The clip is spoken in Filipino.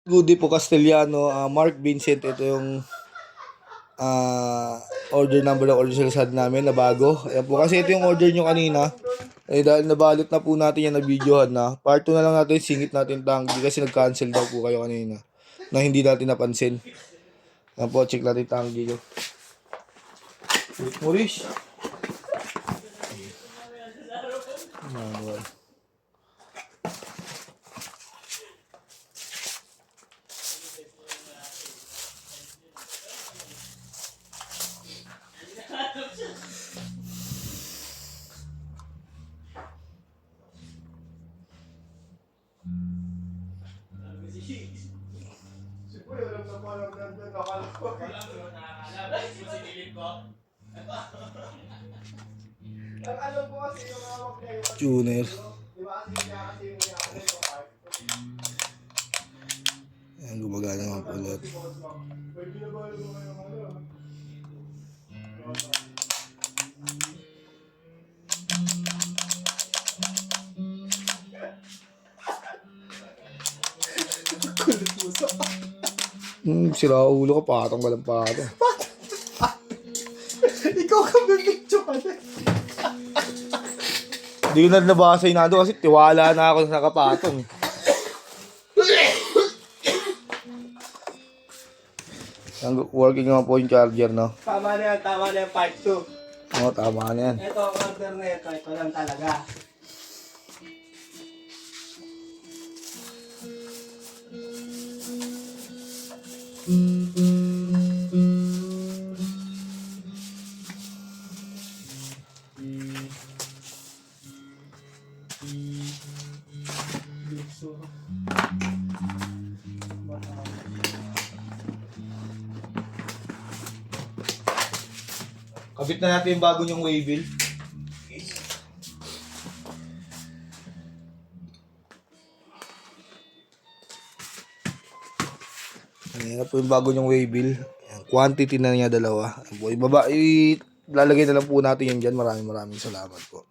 Goody po Castellano, Mark Vincent, ito yung order number ng order sa namin na bago. Ayan po, kasi ito yung order nyo kanina. Dahil nabalot na po natin yan, na-videohan na. Part 2 na lang natin, singit natin tanggi kasi nag-cancel daw po kayo kanina na hindi natin napansin. Ayan po, check natin tanggi nyo. Murish. Manual. Tuner. Ayan, gumagana naman po lahat. Sira ulo ka, patong ka lang patong. Ikaw ka bibigyo ka na. Hindi ko na nabasa yung nado kasi tiwala na ako sa nakapatong. Working naman po yung charger, no? Tama na yan, part 2. Oo, tama na yan. Ito, order na ito lang talaga. Kabit na natin yung bago niyong waybill. Ayan na po yung bago niyong waybill. Quantity na niya 2. Ilalagay na lang po natin yan dyan. Maraming salamat po.